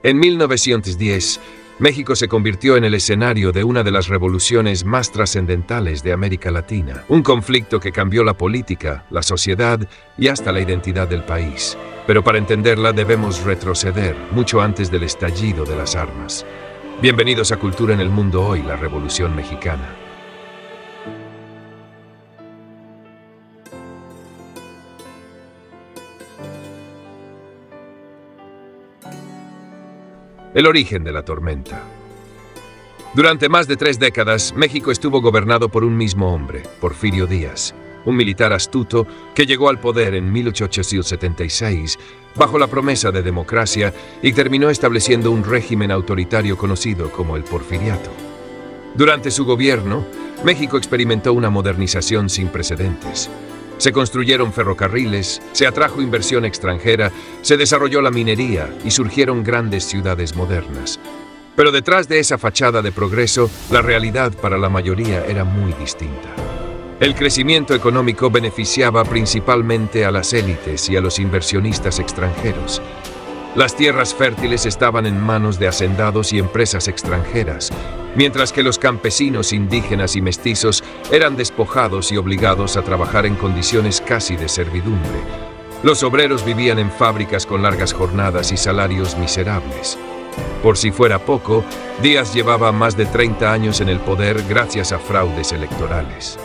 En 1910, México se convirtió en el escenario de una de las revoluciones más trascendentales de América Latina, un conflicto que cambió la política, la sociedad y hasta la identidad del país. Pero para entenderla debemos retroceder mucho antes del estallido de las armas. Bienvenidos a Cultura en el Mundo Hoy, la Revolución Mexicana. El origen de la tormenta. Durante más de 3 décadas, México estuvo gobernado por un mismo hombre, Porfirio Díaz, un militar astuto que llegó al poder en 1876 bajo la promesa de democracia y terminó estableciendo un régimen autoritario conocido como el Porfiriato. Durante su gobierno, México experimentó una modernización sin precedentes. Se construyeron ferrocarriles, se atrajo inversión extranjera, se desarrolló la minería y surgieron grandes ciudades modernas. Pero detrás de esa fachada de progreso, la realidad para la mayoría era muy distinta. El crecimiento económico beneficiaba principalmente a las élites y a los inversionistas extranjeros. Las tierras fértiles estaban en manos de hacendados y empresas extranjeras, mientras que los campesinos indígenas y mestizos eran despojados y obligados a trabajar en condiciones casi de servidumbre. Los obreros vivían en fábricas con largas jornadas y salarios miserables. Por si fuera poco, Díaz llevaba más de 30 años en el poder gracias a fraudes electorales.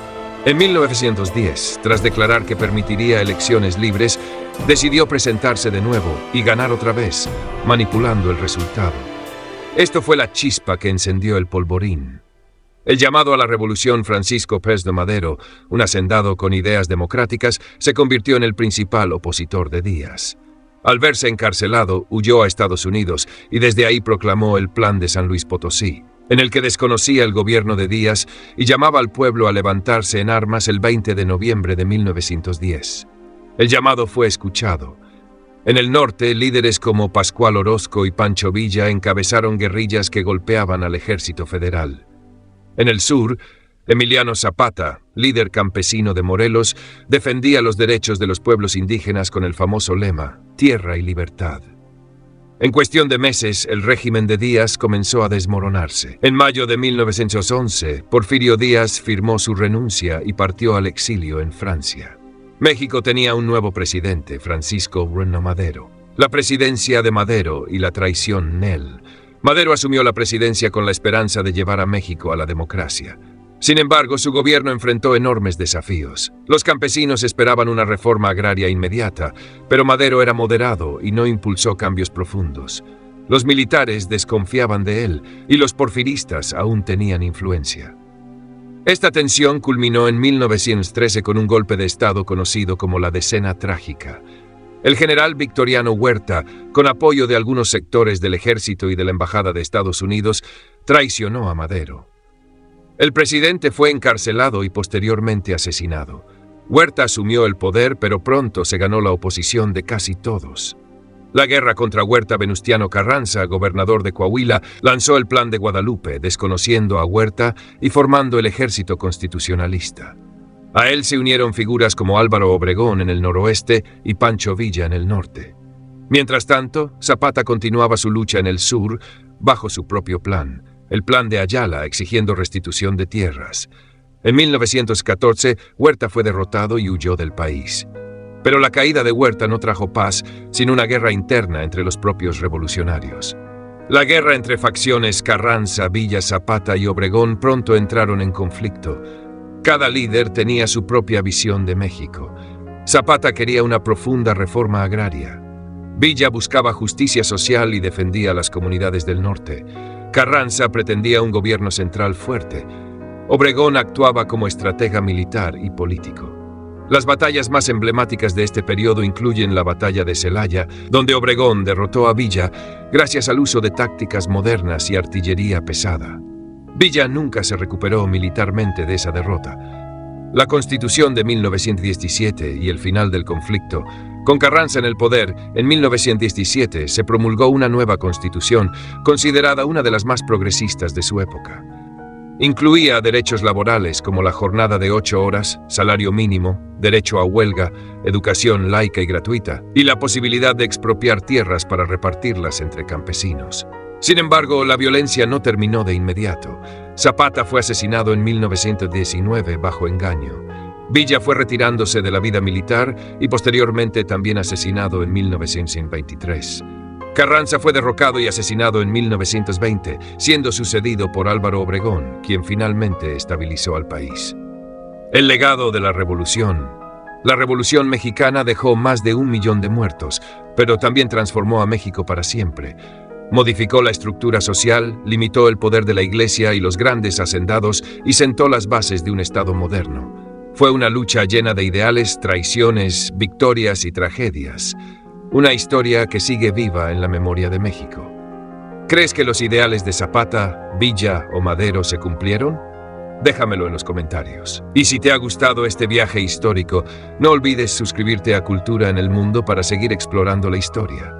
En 1910, tras declarar que permitiría elecciones libres, decidió presentarse de nuevo y ganar otra vez, manipulando el resultado. Esto fue la chispa que encendió el polvorín. El llamado a la revolución Francisco Pérez de Madero, un hacendado con ideas democráticas, se convirtió en el principal opositor de Díaz. Al verse encarcelado, huyó a Estados Unidos y desde ahí proclamó el Plan de San Luis Potosí, en el que desconocía el gobierno de Díaz y llamaba al pueblo a levantarse en armas el 20 de noviembre de 1910. El llamado fue escuchado. En el norte, líderes como Pascual Orozco y Pancho Villa encabezaron guerrillas que golpeaban al ejército federal. En el sur, Emiliano Zapata, líder campesino de Morelos, defendía los derechos de los pueblos indígenas con el famoso lema «Tierra y libertad». En cuestión de meses, el régimen de Díaz comenzó a desmoronarse. En mayo de 1911, Porfirio Díaz firmó su renuncia y partió al exilio en Francia. México tenía un nuevo presidente, Francisco Bueno Madero. La presidencia de Madero y la traición Nel. Madero asumió la presidencia con la esperanza de llevar a México a la democracia. Sin embargo, su gobierno enfrentó enormes desafíos. Los campesinos esperaban una reforma agraria inmediata, pero Madero era moderado y no impulsó cambios profundos. Los militares desconfiaban de él y los porfiristas aún tenían influencia. Esta tensión culminó en 1913 con un golpe de Estado conocido como la Decena Trágica. El general Victoriano Huerta, con apoyo de algunos sectores del ejército y de la Embajada de Estados Unidos, traicionó a Madero. El presidente fue encarcelado y posteriormente asesinado. Huerta asumió el poder, pero pronto se ganó la oposición de casi todos. La guerra contra Huerta, Venustiano Carranza, gobernador de Coahuila, lanzó el Plan de Guadalupe, desconociendo a Huerta y formando el ejército constitucionalista. A él se unieron figuras como Álvaro Obregón en el noroeste y Pancho Villa en el norte. Mientras tanto, Zapata continuaba su lucha en el sur bajo su propio plan, el Plan de Ayala, exigiendo restitución de tierras. En 1914, Huerta fue derrotado y huyó del país. Pero la caída de Huerta no trajo paz, sino una guerra interna entre los propios revolucionarios. La guerra entre facciones Carranza, Villa, Zapata y Obregón pronto entraron en conflicto. Cada líder tenía su propia visión de México. Zapata quería una profunda reforma agraria. Villa buscaba justicia social y defendía a las comunidades del norte. Carranza pretendía un gobierno central fuerte. Obregón actuaba como estratega militar y político. Las batallas más emblemáticas de este periodo incluyen la batalla de Celaya, donde Obregón derrotó a Villa gracias al uso de tácticas modernas y artillería pesada. Villa nunca se recuperó militarmente de esa derrota. La Constitución de 1917 y el final del conflicto. Con Carranza en el poder, en 1917 se promulgó una nueva Constitución, considerada una de las más progresistas de su época. Incluía derechos laborales como la jornada de 8 horas, salario mínimo, derecho a huelga, educación laica y gratuita, y la posibilidad de expropiar tierras para repartirlas entre campesinos. Sin embargo, la violencia no terminó de inmediato. Zapata fue asesinado en 1919 bajo engaño. Villa fue retirándose de la vida militar y posteriormente también asesinado en 1923. Carranza fue derrocado y asesinado en 1920, siendo sucedido por Álvaro Obregón, quien finalmente estabilizó al país. El legado de la revolución. La Revolución Mexicana dejó más de 1 millón de muertos, pero también transformó a México para siempre. Modificó la estructura social, limitó el poder de la Iglesia y los grandes hacendados y sentó las bases de un Estado moderno. Fue una lucha llena de ideales, traiciones, victorias y tragedias. Una historia que sigue viva en la memoria de México. ¿Crees que los ideales de Zapata, Villa o Madero se cumplieron? Déjamelo en los comentarios. Y si te ha gustado este viaje histórico, no olvides suscribirte a Cultura en el Mundo para seguir explorando la historia.